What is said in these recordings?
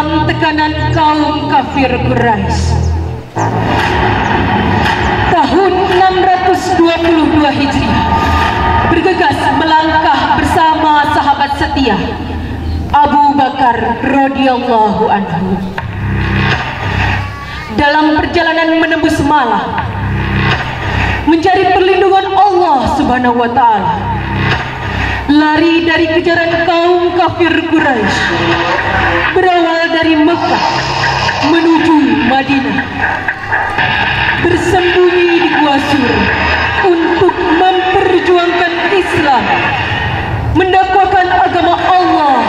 dalam tekanan kaum kafir Quraisy. Tahun 622 Hijriah, bergegas melangkah bersama sahabat setia Abu Bakar radhiyallahu anhu. Dalam perjalanan menembus Malang, mencari perlindungan Allah Subhanahu wa taala, lari dari kejaran kaum kafir Quraisy, berawal dari Mekah menuju Madinah, bersembunyi di Gua Sur untuk memperjuangkan Islam, mendakwakan agama Allah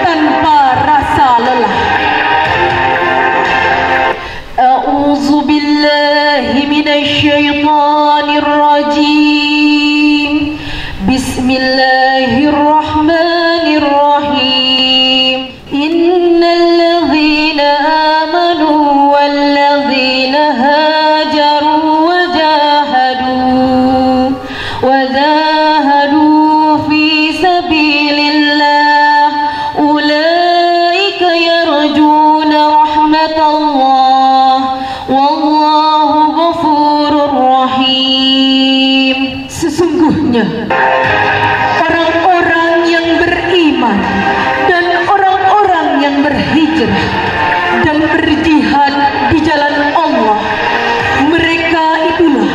tanpa rasa lelah. A'udzu billahi minasy syaithanir rajim. Bismillahirrahmanirrahim. Innal ladzina amanu wal ladzina hajaru wajahadu fi sabilillah ulaika yarjuna rahmatallah wallahu ghafurur rahim. Sesungguhnya orang-orang yang beriman dan orang-orang yang berhijrah dan berjihad di jalan Allah, mereka itulah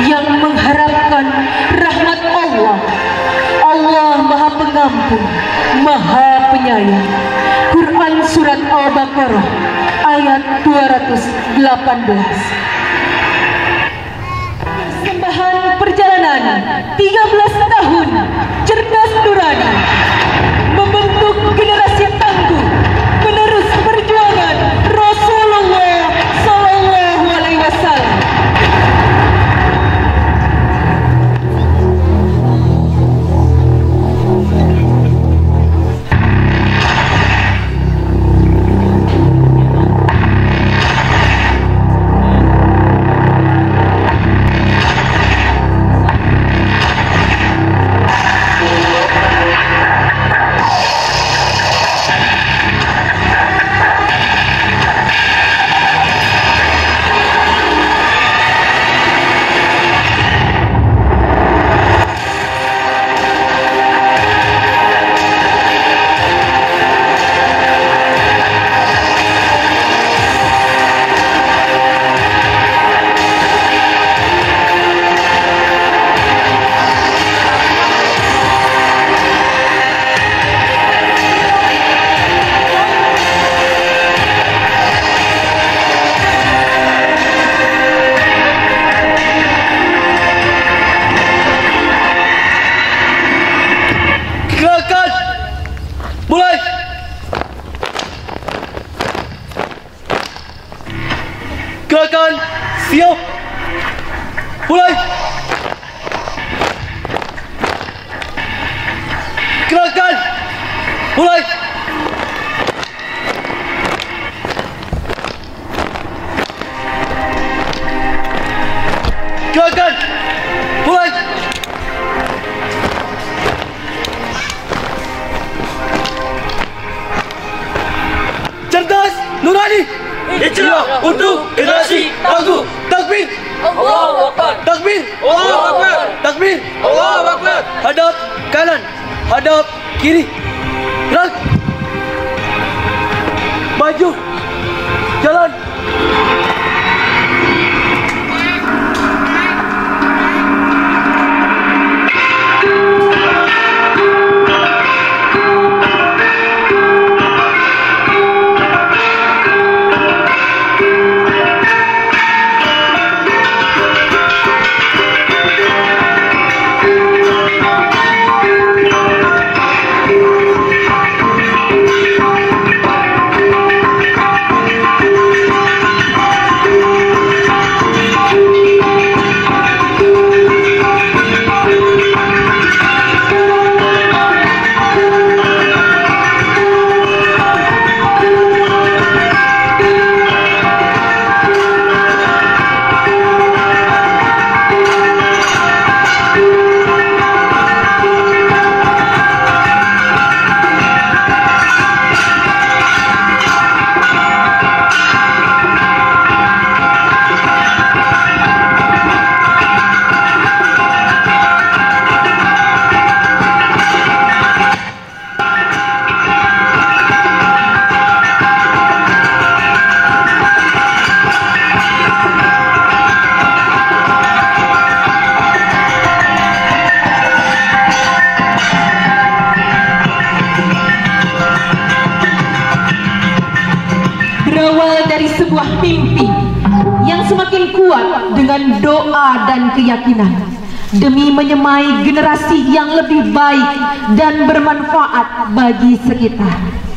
yang mengharapkan rahmat Allah. Allah Maha Pengampun, Maha Penyayang. Quran Surat Al-Baqarah ayat 218. Persembahan perjalanan 13 tahun cerdas nurani, membentuk generasi tangguh menerus perjuangan Rasulullah Sallallahu Alaihi Wasallam. Gerakan siap, mulai. Gerakan mulai. Gerakan mulai. Cerdas nurani, hijrah untuk generasi tangguh. Takbir, Allahu Akbar. Takbir, Allahu Akbar. Takbir, Allahu Akbar. Hadap kanan, hadap kiri. Gerak, maju, jalan. sebuah mimpi yang semakin kuat dengan doa dan keyakinan demi menyemai generasi yang lebih baik dan bermanfaat bagi sekitar.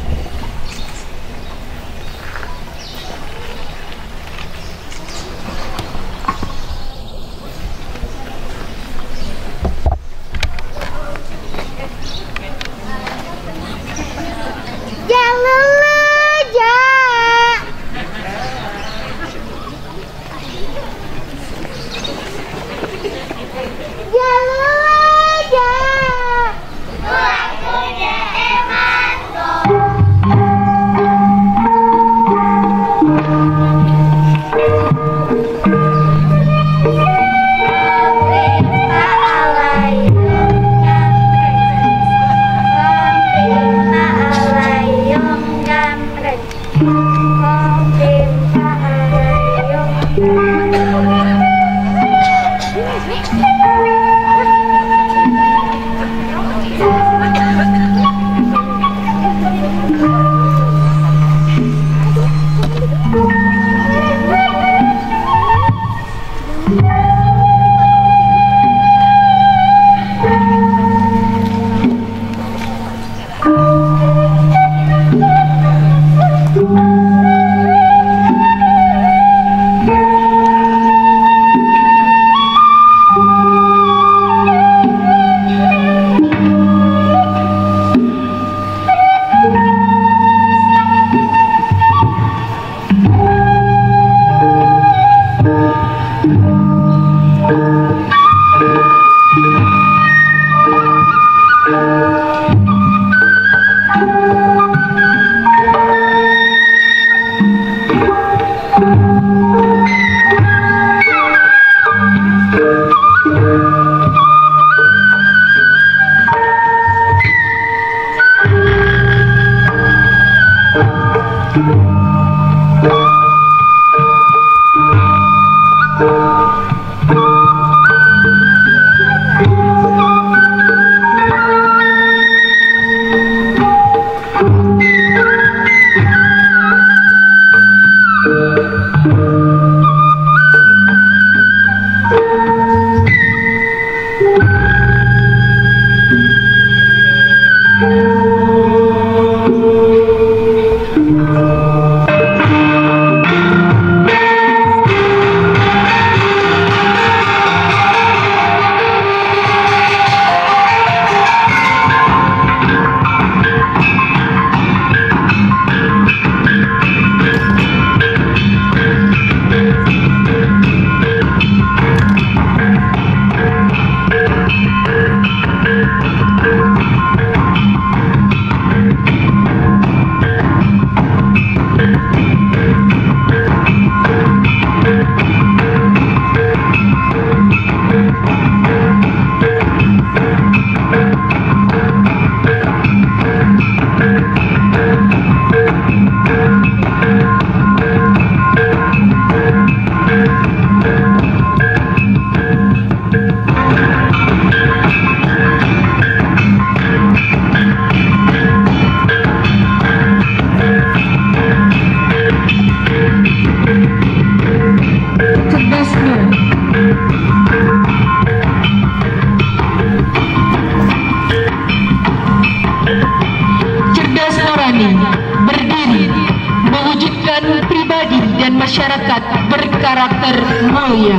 Masyarakat berkarakter mulia.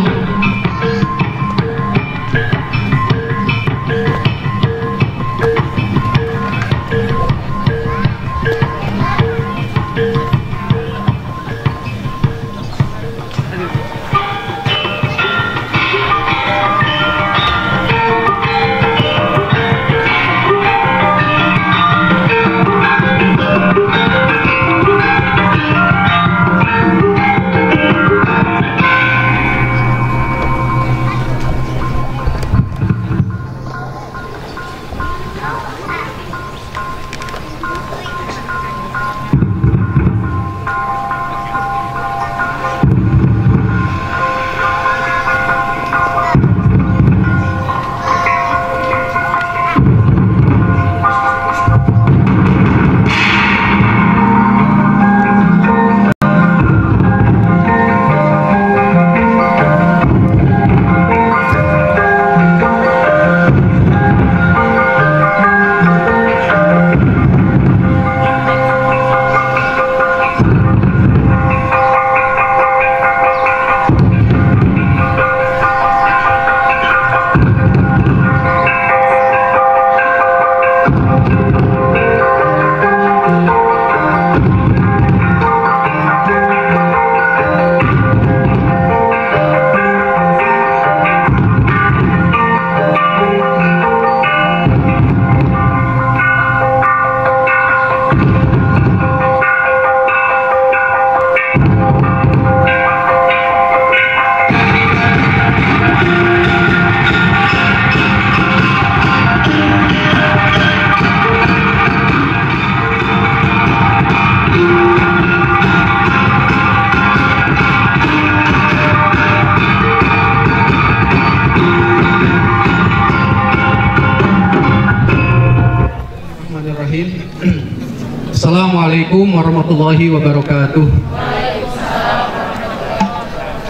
Assalamualaikum warahmatullahi wabarakatuh.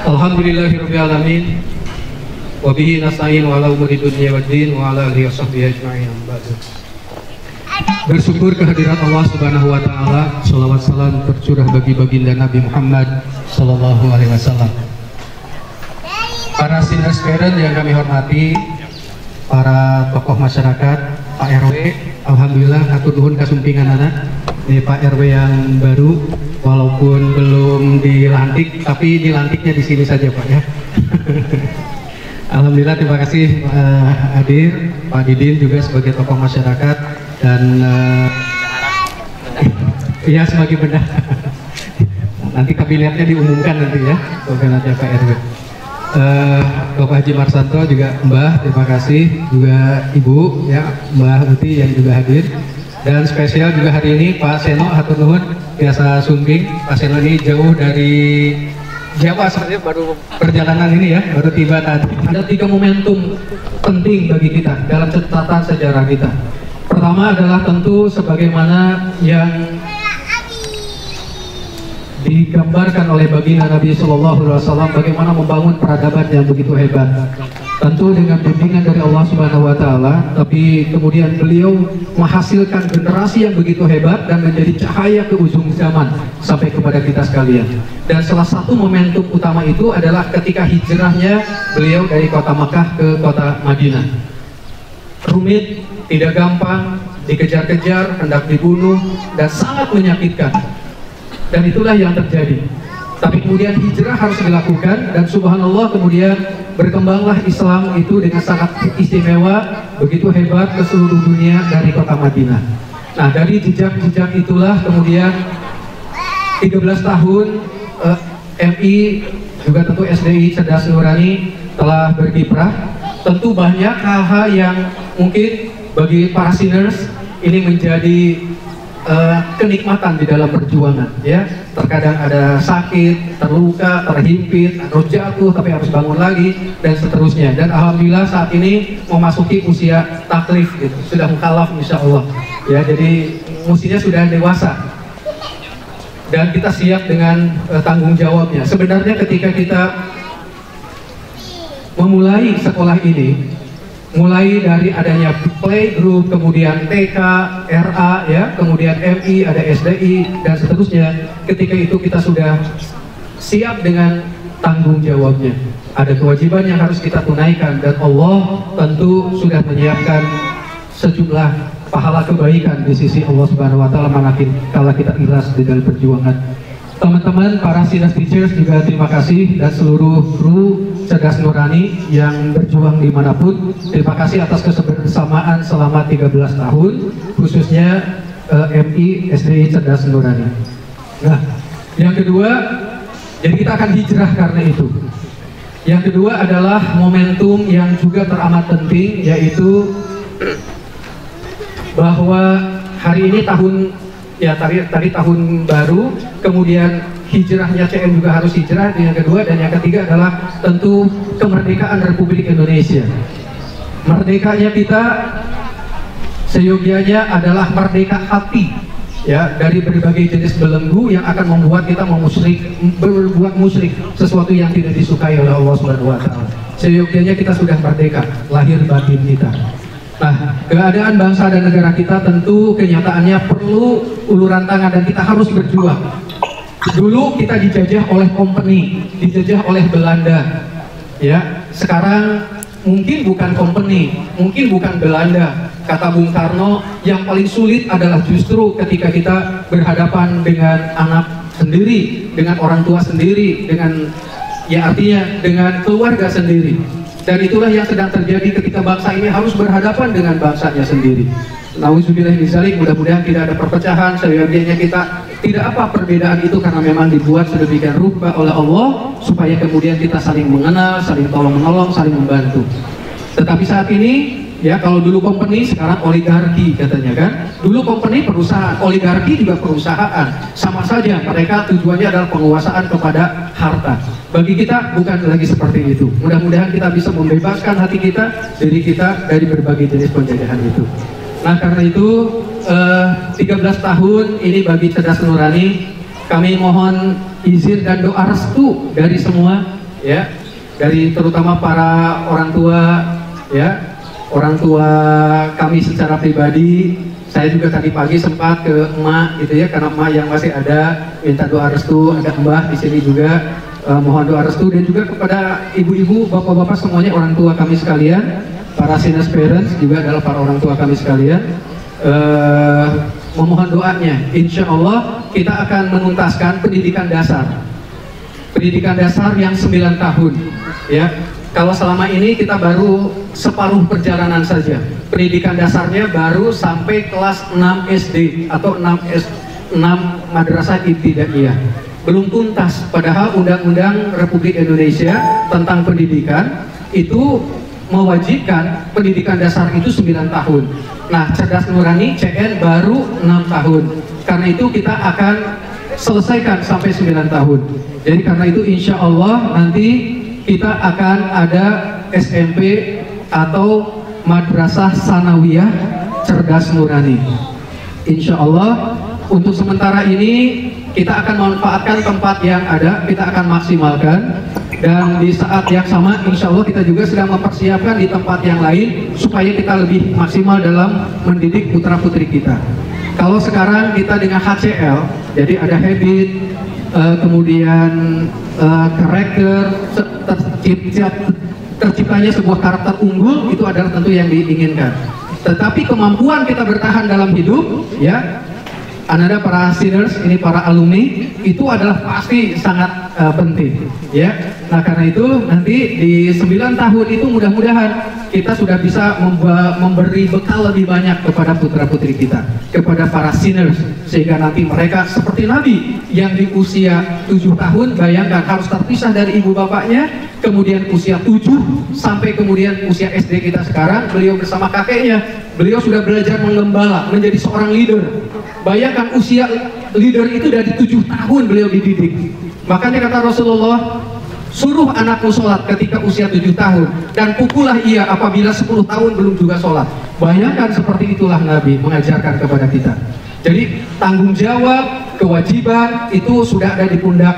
Alhamdulillahirabbil alamin. Wa bihi nasta'in wa ala umuri dunya waddin wa ala alihi washabbihi ajma'in. Bersyukur kehadirat Allah Subhanahu wa taala, selawat salam tercurah bagi baginda Nabi Muhammad sallallahu alaihi wasallam. Para sinners parent yang kami hormati, para tokoh masyarakat, Pak RW, alhamdulillah hatur nuhun kasumpingan anak. Ini Pak RW yang baru, walaupun belum dilantik, tapi dilantiknya di sini saja Pak ya. Alhamdulillah, terima kasih hadir Pak Didin juga sebagai tokoh masyarakat dan ya sebagai benda. Nanti kabinetnya diumumkan nanti ya, kabinetnya Pak RW. Bapak Haji Marsanto juga Mbah, terima kasih juga Ibu ya, Mbah Uti yang juga hadir. Dan spesial juga hari ini Pak Seno, hatur nuhun biasa sumbing. Pak Seno ini jauh dari Jawa, sebenarnya baru perjalanan ini ya, baru tiba tadi. Ada 3 momentum penting bagi kita dalam catatan sejarah kita. Pertama adalah tentu sebagaimana yang digambarkan oleh baginda Nabi Sallallahu Alaihi Wasallam, bagaimana membangun peradaban yang begitu hebat. Tentu dengan bimbingan dari Allah Subhanahu Wa Taala, tapi kemudian beliau menghasilkan generasi yang begitu hebat dan menjadi cahaya ke ujung zaman sampai kepada kita sekalian. Dan salah satu momentum utama itu adalah ketika hijrahnya beliau dari kota Makkah ke kota Madinah. Rumit, tidak gampang, dikejar-kejar, hendak dibunuh, dan sangat menyakitkan. Dan itulah yang terjadi. Tapi kemudian hijrah harus dilakukan, dan subhanallah kemudian berkembanglah Islam itu dengan sangat istimewa, begitu hebat ke seluruh dunia dari kota Madinah. Nah, dari jejak-jejak itulah kemudian 13 tahun MI juga tentu SDI Cerdas Nurani telah berkiprah. Tentu banyak hal-hal yang mungkin bagi para sinners ini menjadi kenikmatan di dalam perjuangan ya. Terkadang ada sakit, terluka, terhimpit, harus jatuh tapi harus bangun lagi dan seterusnya. Dan alhamdulillah saat ini memasuki usia taklif gitu, sudah mukallaf insyaallah ya. Jadi usianya sudah dewasa dan kita siap dengan tanggung jawabnya. Sebenarnya ketika kita memulai sekolah ini, mulai dari adanya playgroup, kemudian TK, RA, ya, kemudian MI, ada SDI, dan seterusnya. Ketika itu kita sudah siap dengan tanggung jawabnya. Ada kewajiban yang harus kita tunaikan, dan Allah tentu sudah menyiapkan sejumlah pahala kebaikan di sisi Allah Subhanahu Wa Taala kalau kita ikhlas di dalam perjuangan. Teman-teman, para sinners teachers juga terima kasih, dan seluruh kru Cerdas Nurani yang berjuang dimanapun. Terima kasih atas kebersamaan selama 13 tahun, khususnya MI SDI Cerdas Nurani. Nah, yang kedua, jadi kita akan hijrah karena itu. Yang kedua adalah momentum yang juga teramat penting, yaitu bahwa hari ini tadi tahun baru, kemudian hijrahnya CN juga harus hijrah, yang kedua, dan yang ketiga adalah tentu kemerdekaan Republik Indonesia. Merdekanya kita seyogianya adalah merdeka hati ya, dari berbagai jenis belenggu yang akan membuat kita berbuat musyrik, sesuatu yang tidak disukai oleh Allah Subhanahu Wa Taala. Seyogianya kita sudah merdeka lahir batin kita. Nah, keadaan bangsa dan negara kita tentu kenyataannya perlu uluran tangan, dan kita harus berjuang. Dulu kita dijajah oleh company, dijajah oleh Belanda, ya. Sekarang mungkin bukan company, mungkin bukan Belanda. Kata Bung Karno, yang paling sulit adalah justru ketika kita berhadapan dengan anak sendiri, dengan orang tua sendiri, dengan ya artinya dengan keluarga sendiri. Dan itulah yang sedang terjadi ketika bangsa ini harus berhadapan dengan bangsanya sendiri. Nauzubillah min dzalik, mudah-mudahan tidak ada perpecahan. Seyogianya kita tidak apa perbedaan itu, karena memang dibuat sedemikian rupa oleh Allah supaya kemudian kita saling mengenal, saling tolong-menolong, saling membantu. Tetapi saat ini ya, kalau dulu company, sekarang oligarki katanya kan. Dulu company perusahaan, oligarki juga perusahaan. Sama saja, mereka tujuannya adalah penguasaan kepada harta. Bagi kita bukan lagi seperti itu. Mudah-mudahan kita bisa membebaskan hati kita, diri kita dari berbagai jenis penjajahan itu. Nah karena itu 13 tahun ini bagi Cerdas Nurani, kami mohon izin dan doa restu dari semua, ya, dari terutama para orang tua, ya, orang tua kami secara pribadi. Saya juga tadi pagi sempat ke emak gitu ya, karena emak yang masih ada minta doa restu, ada mbah di sini juga mohon doa restu, dan juga kepada ibu-ibu, bapak-bapak semuanya orang tua kami sekalian, para senior parents juga adalah para orang tua kami sekalian. Memohon doanya, insya Allah kita akan menuntaskan pendidikan dasar yang 9 tahun, ya. Kalau selama ini kita baru separuh perjalanan saja, pendidikan dasarnya baru sampai kelas 6 SD atau 6 Madrasah Ibtidaiyah, belum tuntas. Padahal Undang-Undang Republik Indonesia tentang pendidikan itu mewajibkan pendidikan dasar itu 9 tahun. Nah, Cerdas Nurani CN baru 6 tahun. Karena itu kita akan selesaikan sampai 9 tahun. Jadi karena itu insya Allah nanti kita akan ada SMP atau Madrasah Sanawiyah Cerdas Nurani. Insya Allah untuk sementara ini kita akan memanfaatkan tempat yang ada, kita akan maksimalkan. Dan di saat yang sama insya Allah kita juga sedang mempersiapkan di tempat yang lain supaya kita lebih maksimal dalam mendidik putra putri kita. Kalau sekarang kita dengan HCL, jadi ada habit, kemudian karakter, terciptanya sebuah karakter unggul, itu adalah tentu yang diinginkan. Tetapi kemampuan kita bertahan dalam hidup, ya, Anda para seniors, ini para alumni, itu adalah pasti sangat penting, ya. Nah karena itu nanti di 9 tahun itu mudah-mudahan kita sudah bisa memberi bekal lebih banyak kepada putra-putri kita, kepada para seniors, sehingga nanti mereka seperti Nabi yang di usia 7 tahun, bayangkan harus terpisah dari ibu bapaknya, kemudian usia 7 sampai kemudian usia SD kita sekarang, beliau bersama kakeknya, beliau sudah belajar mengembala, menjadi seorang leader. Bayangkan usia leader itu dari 7 tahun beliau dididik. Makanya kata Rasulullah, suruh anakmu sholat ketika usia 7 tahun dan pukullah ia apabila 10 tahun belum juga sholat. Bayangkan seperti itulah Nabi mengajarkan kepada kita. Jadi tanggung jawab, kewajiban itu sudah ada di pundak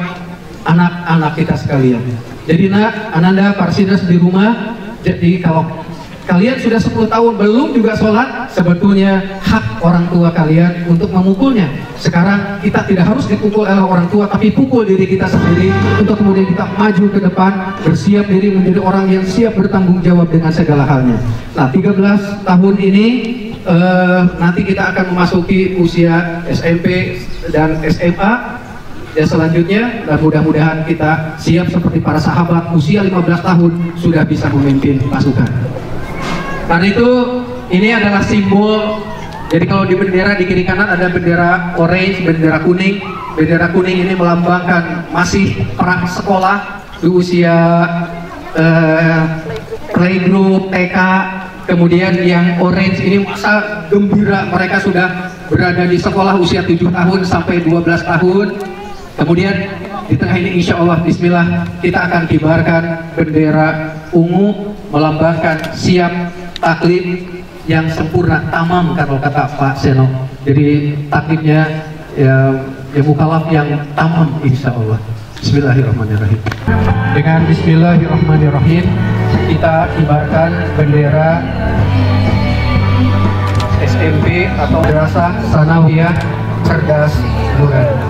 anak-anak kita sekalian. Jadi Ananda Parsidas di rumah, jadi kalau kalian sudah 10 tahun belum juga sholat, sebetulnya hak orang tua kalian untuk memukulnya. Sekarang kita tidak harus dipukul oleh orang tua, tapi pukul diri kita sendiri untuk kemudian kita maju ke depan, bersiap diri menjadi orang yang siap bertanggung jawab dengan segala halnya. Nah 13 tahun ini nanti kita akan memasuki usia SMP dan SMA. Dan selanjutnya, dan mudah-mudahan kita siap seperti para sahabat usia 15 tahun sudah bisa memimpin pasukan. Karena itu ini adalah simbol. Jadi kalau di bendera di kiri kanan ada bendera orange, bendera kuning. Bendera kuning ini melambangkan masih pra sekolah di usia playgroup, TK. Kemudian yang orange ini masa gembira, mereka sudah berada di sekolah usia 7 tahun sampai 12 tahun. Kemudian di tengah ini insya Allah bismillah kita akan kibarkan bendera ungu melambangkan siap taklid yang sempurna, tamam kalau kata Pak Seno. Jadi taklidnya ya mukallaf yang tamam insya Allah. Bismillahirrahmanirrahim. Dengan Bismillahirrahmanirrahim kita kibarkan bendera SMP atau Madrasah Sanawiyah Cerdas Nurani.